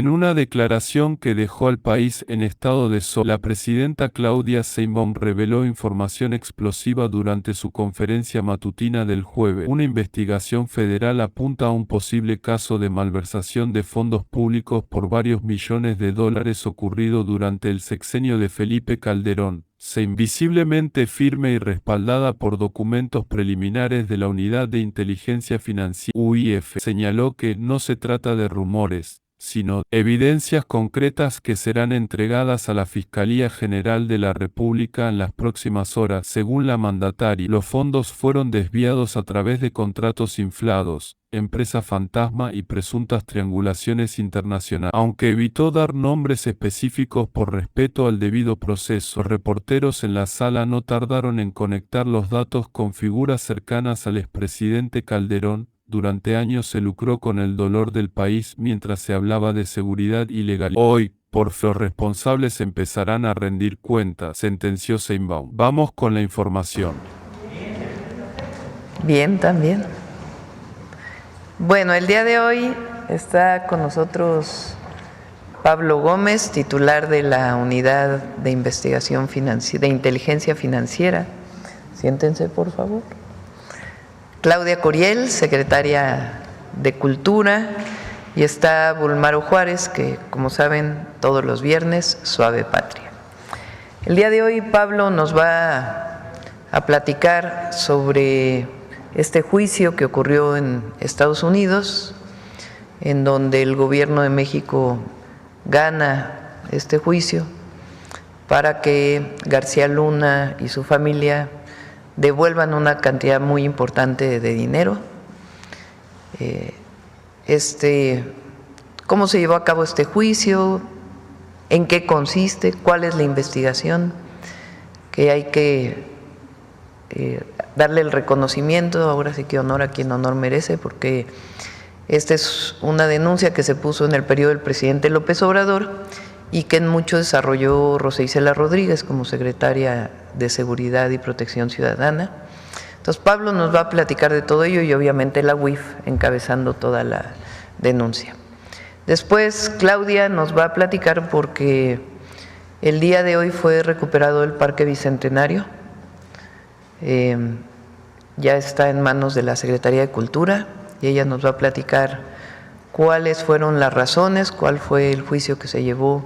En una declaración que dejó al país en estado de shock, la presidenta Claudia Sheinbaum reveló información explosiva durante su conferencia matutina del jueves. Una investigación federal apunta a un posible caso de malversación de fondos públicos por varios millones de dólares ocurrido durante el sexenio de Felipe Calderón. Visiblemente firme y respaldada por documentos preliminares de la Unidad de Inteligencia Financiera UIF, señaló que no se trata de rumores, sino evidencias concretas que serán entregadas a la Fiscalía General de la República en las próximas horas. Según la mandataria, los fondos fueron desviados a través de contratos inflados, empresas fantasma y presuntas triangulaciones internacionales. Aunque evitó dar nombres específicos por respeto al debido proceso, los reporteros en la sala no tardaron en conectar los datos con figuras cercanas al expresidente Calderón. Durante años se lucró con el dolor del país mientras se hablaba de seguridad y legalidad. Hoy, por fin, los responsables empezarán a rendir cuentas, sentenció Sheinbaum. Vamos con la información. Bien, también. Bueno, el día de hoy está con nosotros Pablo Gómez, titular de la Unidad de Investigación de Inteligencia Financiera. Siéntense, por favor. Claudia Curiel, secretaria de Cultura, y está Bulmaro Juárez, que como saben, todos los viernes, Suave Patria. El día de hoy Pablo nos va a platicar sobre este juicio que ocurrió en Estados Unidos, en donde el gobierno de México gana este juicio para que García Luna y su familia devuelvan una cantidad muy importante de dinero. ¿Cómo se llevó a cabo este juicio? ¿En qué consiste? ¿Cuál es la investigación? Que hay que darle el reconocimiento, ahora sí que honor a quien honor merece, porque esta es una denuncia que se puso en el periodo del presidente López Obrador y que en mucho desarrolló Rosa Isela Rodríguez como secretaria de Seguridad y Protección Ciudadana. Entonces Pablo nos va a platicar de todo ello y obviamente la UIF encabezando toda la denuncia. Después Claudia nos va a platicar porque el día de hoy fue recuperado el Parque Bicentenario, ya está en manos de la Secretaría de Cultura y ella nos va a platicar cuáles fueron las razones, cuál fue el juicio que se llevó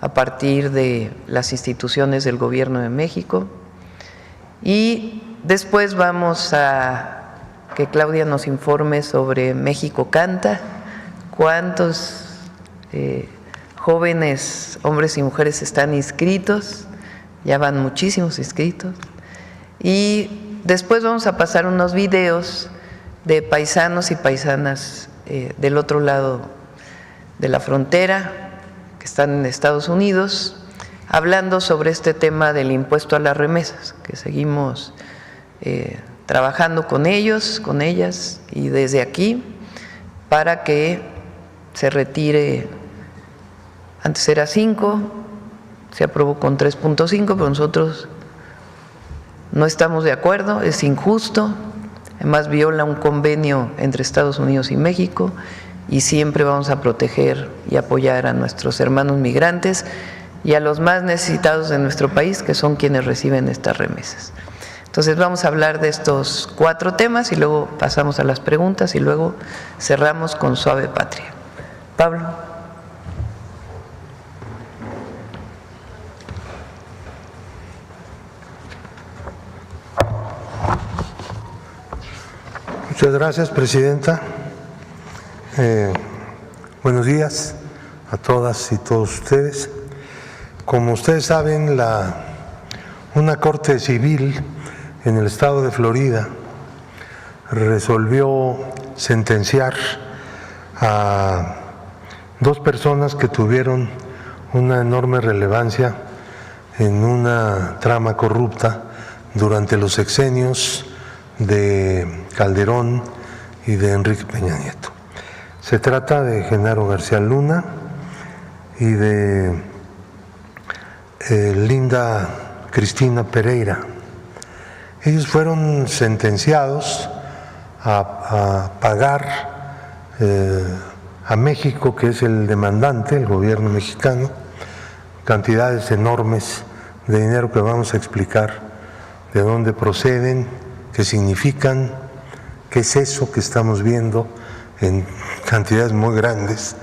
a partir de las instituciones del Gobierno de México. Y después vamos a que Claudia nos informe sobre México Canta, cuántos jóvenes, hombres y mujeres están inscritos, ya van muchísimos inscritos. Y después vamos a pasar unos videos de paisanos y paisanas del otro lado de la frontera, que están en Estados Unidos, hablando sobre este tema del impuesto a las remesas, que seguimos trabajando con ellos, con ellas, y desde aquí, para que se retire, antes era 5, se aprobó con 3.5, pero nosotros no estamos de acuerdo, es injusto, además viola un convenio entre Estados Unidos y México, y siempre vamos a proteger y apoyar a nuestros hermanos migrantes y a los más necesitados de nuestro país, que son quienes reciben estas remesas. Entonces vamos a hablar de estos 4 temas y luego pasamos a las preguntas y luego cerramos con Suave Patria. Pablo. Muchas gracias, presidenta. Buenos días a todas y todos ustedes. Como ustedes saben, una corte civil en el estado de Florida resolvió sentenciar a 2 personas que tuvieron una enorme relevancia en una trama corrupta durante los sexenios de Calderón y de Enrique Peña Nieto. Se trata de Genaro García Luna y de Linda Cristina Pereira. Ellos fueron sentenciados a pagar a México, que es el demandante, el gobierno mexicano, cantidades enormes de dinero que vamos a explicar de dónde proceden, qué significan, qué es eso que estamos viendo en cantidades muy grandes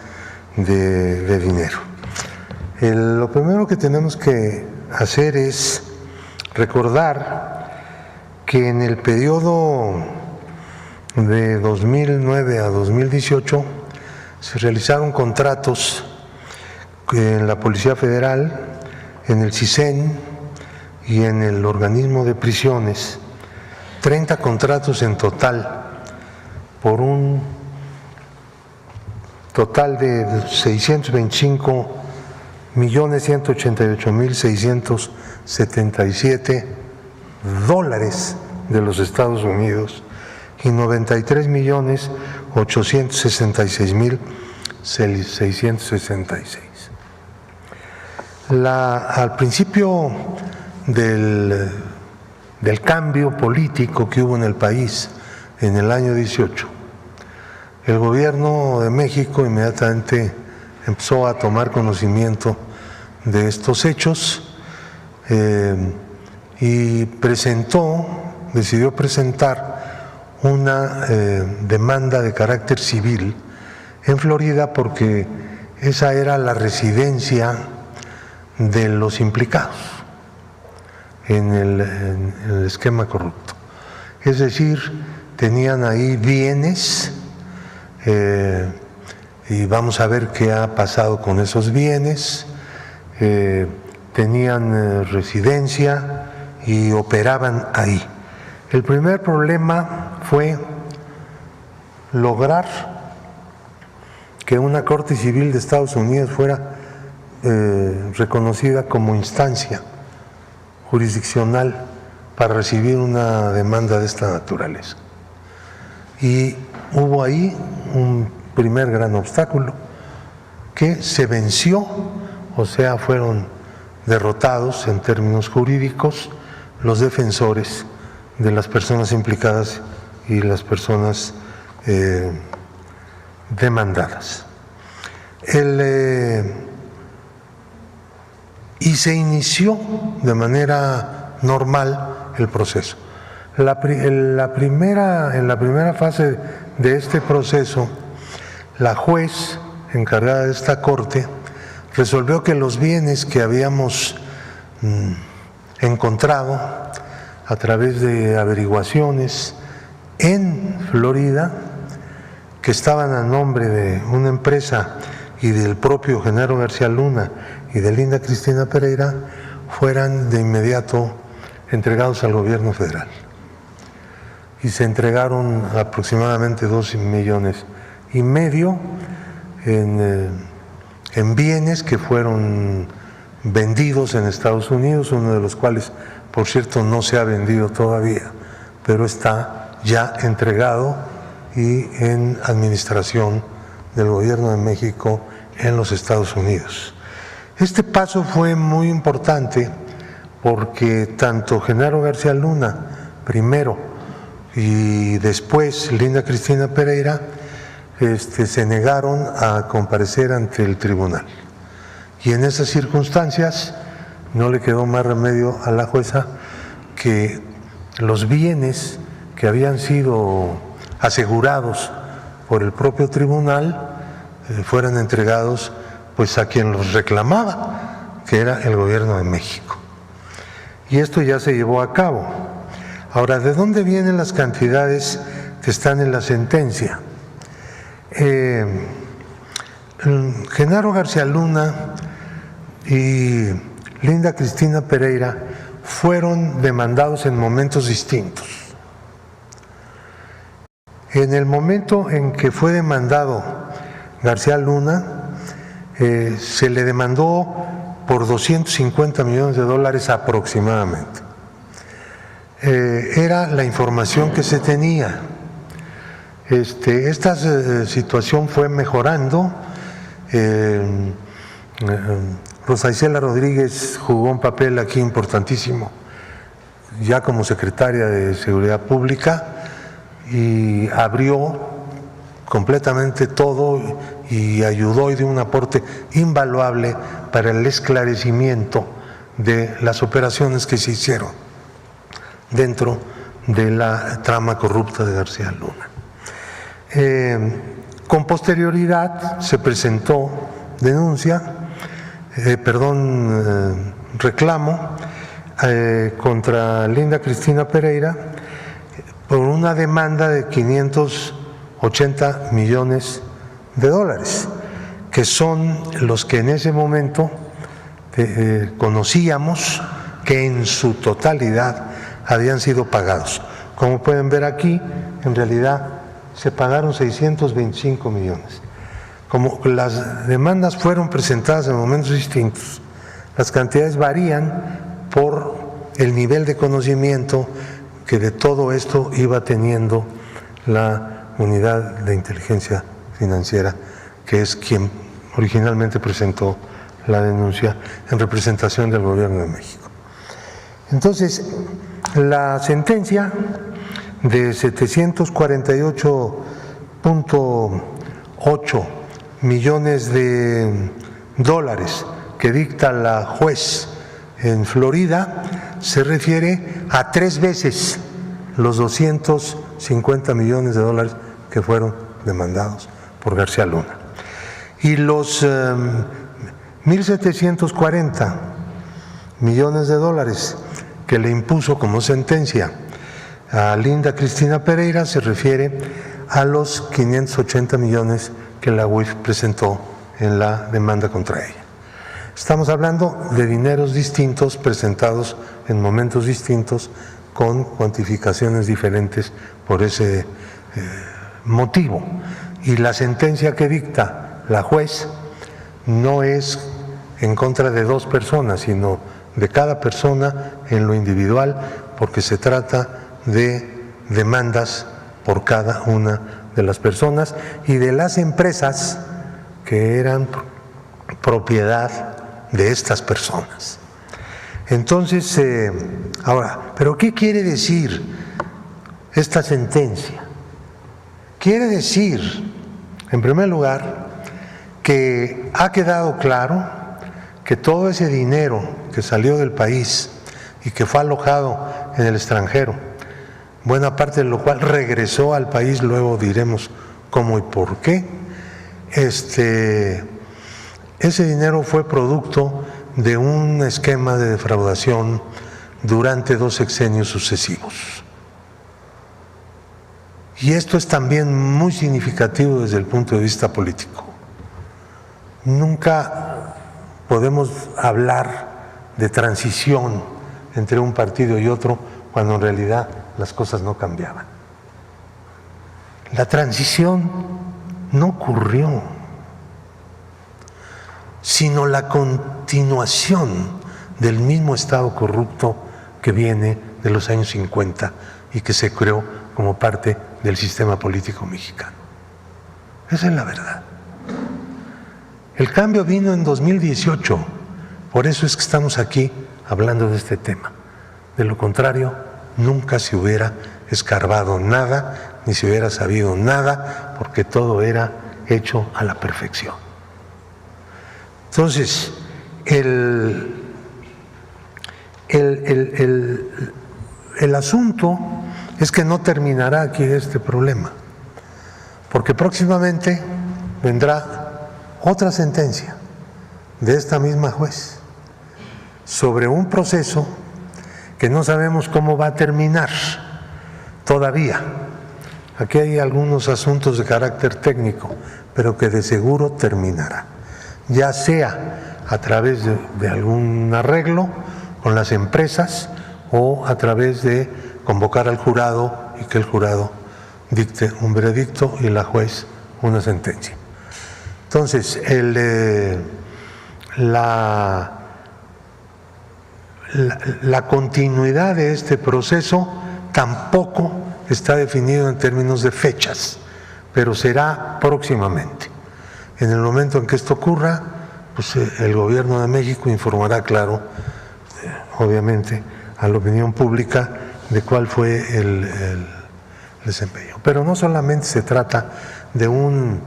de dinero. Lo primero que tenemos que hacer es recordar que en el periodo de 2009 a 2018 se realizaron contratos en la Policía Federal, en el CISEN y en el organismo de prisiones, 30 contratos en total, por un total de 625.188.677 dólares de los Estados Unidos y 93.866.666. Al principio del cambio político que hubo en el país en el año 18, el gobierno de México inmediatamente empezó a tomar conocimiento de estos hechos y decidió presentar una demanda de carácter civil en Florida porque esa era la residencia de los implicados en el esquema corrupto. Es decir, tenían ahí bienes y vamos a ver qué ha pasado con esos bienes. Tenían residencia y operaban ahí. El primer problema fue lograr que una Corte Civil de Estados Unidos fuera reconocida como instancia jurisdiccional para recibir una demanda de esta naturaleza. Y hubo ahí un primer gran obstáculo que se venció, o sea, fueron derrotados en términos jurídicos los defensores de las personas implicadas y las personas demandadas. Y se inició de manera normal el proceso. En la primera fase de este proceso, la juez encargada de esta corte resolvió que los bienes que habíamos encontrado a través de averiguaciones en Florida, que estaban a nombre de una empresa y del propio Genaro García Luna y de Linda Cristina Pereira, fueran de inmediato entregados al gobierno federal. Y se entregaron aproximadamente 2,5 millones en bienes que fueron vendidos en Estados Unidos, uno de los cuales, por cierto, no se ha vendido todavía, pero está ya entregado y en administración del gobierno de México en los Estados Unidos. Este paso fue muy importante porque tanto Genaro García Luna primero y después Linda Cristina Pereira se negaron a comparecer ante el tribunal. Y en esas circunstancias no le quedó más remedio a la jueza que los bienes que habían sido asegurados por el propio tribunal fueran entregados pues a quien los reclamaba, que era el gobierno de México. Y esto ya se llevó a cabo. Ahora, ¿de dónde vienen las cantidades que están en la sentencia? Genaro García Luna y Linda Cristina Pereira fueron demandados en momentos distintos. En el momento en que fue demandado García Luna, se le demandó por 250 millones de dólares aproximadamente. Era la información que se tenía. Esta situación fue mejorando. Rosa Isela Rodríguez jugó un papel aquí importantísimo, ya como secretaria de Seguridad Pública, y abrió completamente todo y ayudó y dio un aporte invaluable para el esclarecimiento de las operaciones que se hicieron dentro de la trama corrupta de García Luna. Con posterioridad se presentó reclamo contra Linda Cristina Pereira por una demanda de 580 millones de dólares, que son los que en ese momento conocíamos que en su totalidad habían sido pagados. Como pueden ver aquí, en realidad se pagaron 625 millones. Como las demandas fueron presentadas en momentos distintos, las cantidades varían por el nivel de conocimiento que de todo esto iba teniendo la unidad de inteligencia financiera, que es quien originalmente presentó la denuncia en representación del Gobierno de México. Entonces, la sentencia de 748.8 millones de dólares que dicta la juez en Florida se refiere a 3 veces los 250 millones de dólares que fueron demandados por García Luna. Y los 1.740 millones de dólares que le impuso como sentencia a Linda Cristina Pereira se refiere a los 580 millones que la UIF presentó en la demanda contra ella. Estamos hablando de dineros distintos presentados en momentos distintos con cuantificaciones diferentes por ese motivo. Y la sentencia que dicta la juez no es en contra de 2 personas, sino de cada persona en lo individual, porque se trata de demandas por cada una de las personas y de las empresas que eran propiedad de estas personas. Entonces, ahora, ¿pero qué quiere decir esta sentencia? Quiere decir, en primer lugar, que ha quedado claro que todo ese dinero que salió del país y que fue alojado en el extranjero, buena parte de lo cual regresó al país, luego diremos cómo y por qué, ese dinero fue producto de un esquema de defraudación durante 2 sexenios sucesivos. Y esto es también muy significativo desde el punto de vista político. Nunca podemos hablar de transición entre un partido y otro cuando en realidad las cosas no cambiaban. La transición no ocurrió, sino la continuación del mismo Estado corrupto que viene de los años 50 y que se creó como parte del sistema político mexicano. Esa es la verdad. El cambio vino en 2018, por eso es que estamos aquí hablando de este tema. De lo contrario, nunca se hubiera escarbado nada, ni se hubiera sabido nada, porque todo era hecho a la perfección. Entonces, el asunto es que no terminará aquí este problema, porque próximamente vendrá otra sentencia de esta misma juez sobre un proceso que no sabemos cómo va a terminar todavía. Aquí hay algunos asuntos de carácter técnico, pero que de seguro terminará, ya sea a través de algún arreglo con las empresas o a través de convocar al jurado y que el jurado dicte un veredicto y la juez una sentencia. Entonces, la continuidad de este proceso tampoco está definido en términos de fechas, pero será próximamente. En el momento en que esto ocurra, pues el Gobierno de México informará, claro, obviamente, a la opinión pública de cuál fue el desempeño. Pero no solamente se trata de un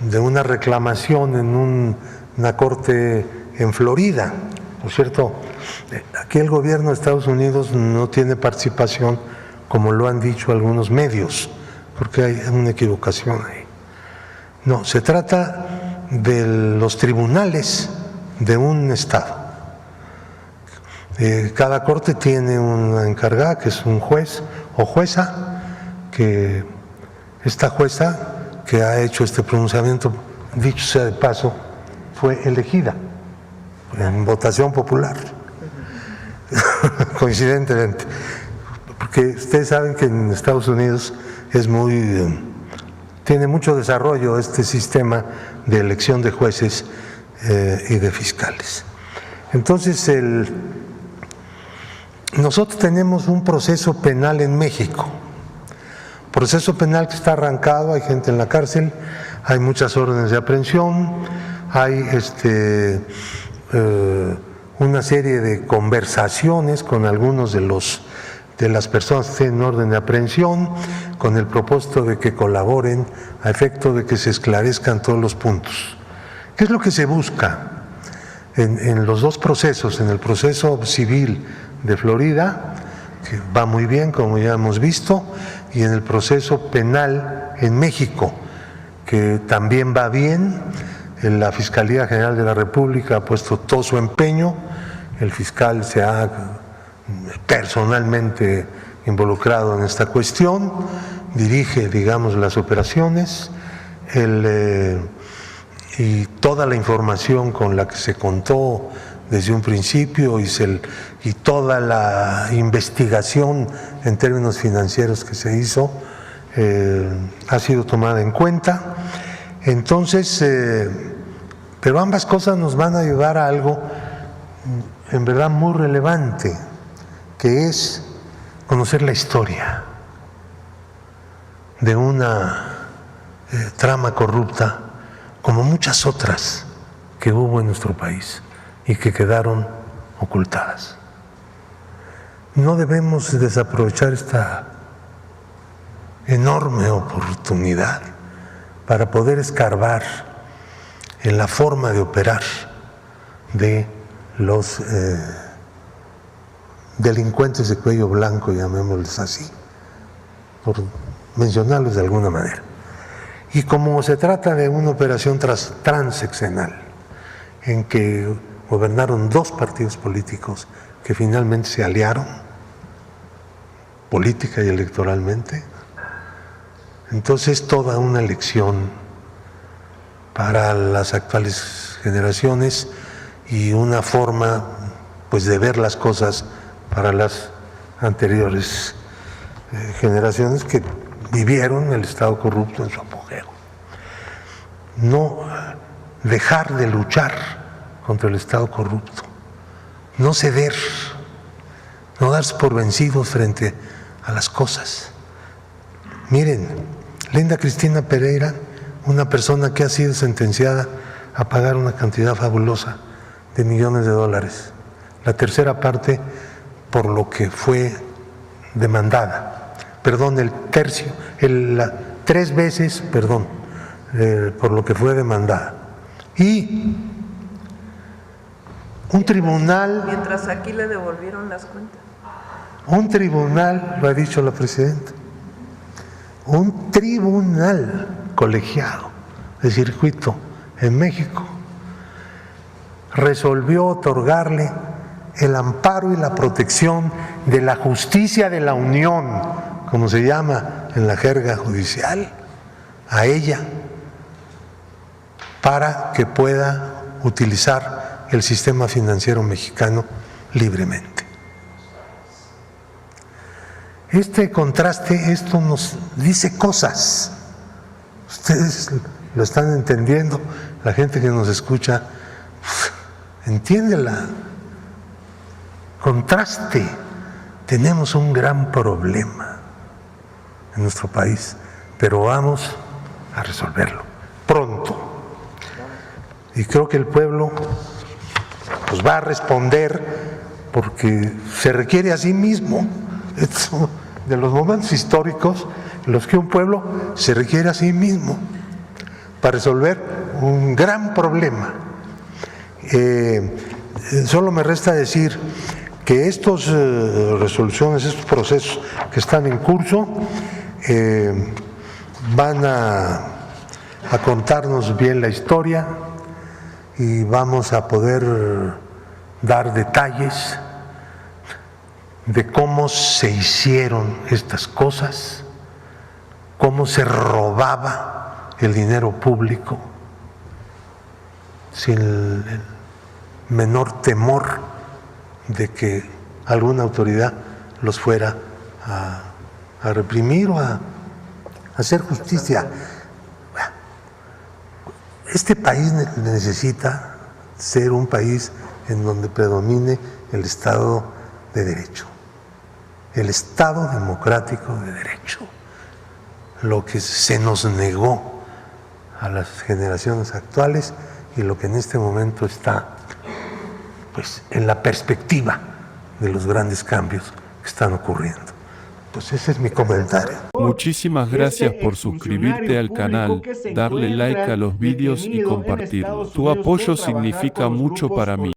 de una reclamación en una corte en Florida. Por cierto, aquí el gobierno de Estados Unidos no tiene participación, como lo han dicho algunos medios, porque hay una equivocación ahí. No, se trata de los tribunales de un estado. Cada corte tiene una encargada, que es un juez o jueza, que esta jueza que ha hecho este pronunciamiento, dicho sea de paso, fue elegida en votación popular, coincidentemente, porque ustedes saben que en Estados Unidos tiene mucho desarrollo este sistema de elección de jueces y de fiscales. Entonces, nosotros tenemos un proceso penal en México, proceso penal que está arrancado, hay gente en la cárcel, hay muchas órdenes de aprehensión, hay una serie de conversaciones con algunos de las personas que tienen orden de aprehensión, con el propósito de que colaboren a efecto de que se esclarezcan todos los puntos. ¿Qué es lo que se busca en los dos procesos? En el proceso civil de Florida, que va muy bien, como ya hemos visto, y en el proceso penal en México, que también va bien. La Fiscalía General de la República ha puesto todo su empeño, el fiscal se ha personalmente involucrado en esta cuestión, dirige, digamos, las operaciones, y toda la información con la que se contó desde un principio y toda la investigación en términos financieros que se hizo ha sido tomada en cuenta. Entonces, pero ambas cosas nos van a ayudar a algo en verdad muy relevante, que es conocer la historia de una trama corrupta como muchas otras que hubo en nuestro país y que quedaron ocultadas. No debemos desaprovechar esta enorme oportunidad para poder escarbar en la forma de operar de los delincuentes de cuello blanco, llamémosles así, por mencionarlos de alguna manera. Y como se trata de una operación transeccional, en que gobernaron dos partidos políticos que finalmente se aliaron, política y electoralmente, entonces toda una lección para las actuales generaciones y una forma, pues, de ver las cosas para las anteriores generaciones que vivieron el Estado corrupto en su apogeo. No dejar de luchar contra el Estado corrupto, no ceder, no darse por vencidos frente a las cosas. Miren, Linda Cristina Pereira, una persona que ha sido sentenciada a pagar una cantidad fabulosa de millones de dólares, la tercera parte por lo que fue demandada, perdón, el tercio, tres veces, perdón, por lo que fue demandada. Y un tribunal… Mientras aquí le devolvieron las cuentas. Un tribunal, lo ha dicho la presidenta, un tribunal colegiado de circuito en México resolvió otorgarle el amparo y la protección de la justicia de la Unión, como se llama en la jerga judicial, a ella, para que pueda utilizar el sistema financiero mexicano libremente. Este contraste, esto nos dice cosas. Ustedes lo están entendiendo, la gente que nos escucha entiende el contraste. Tenemos un gran problema en nuestro país, pero vamos a resolverlo pronto. Y creo que el pueblo pues va a responder, porque se requiere a sí mismo. Es de los momentos históricos en los que un pueblo se requiere a sí mismo para resolver un gran problema. Solo me resta decir que estas resoluciones, estos procesos que están en curso, van a contarnos bien la historia y vamos a poder dar detalles de cómo se hicieron estas cosas, cómo se robaba el dinero público sin el menor temor de que alguna autoridad los fuera a reprimir o a hacer justicia. Este país necesita ser un país en donde predomine el Estado de Derecho, el Estado democrático de Derecho, lo que se nos negó a las generaciones actuales y lo que en este momento está pues en la perspectiva de los grandes cambios que están ocurriendo. Pues ese es mi comentario. Muchísimas gracias por suscribirte al canal, darle like a los vídeos y compartirlo. Tu apoyo significa mucho para mí.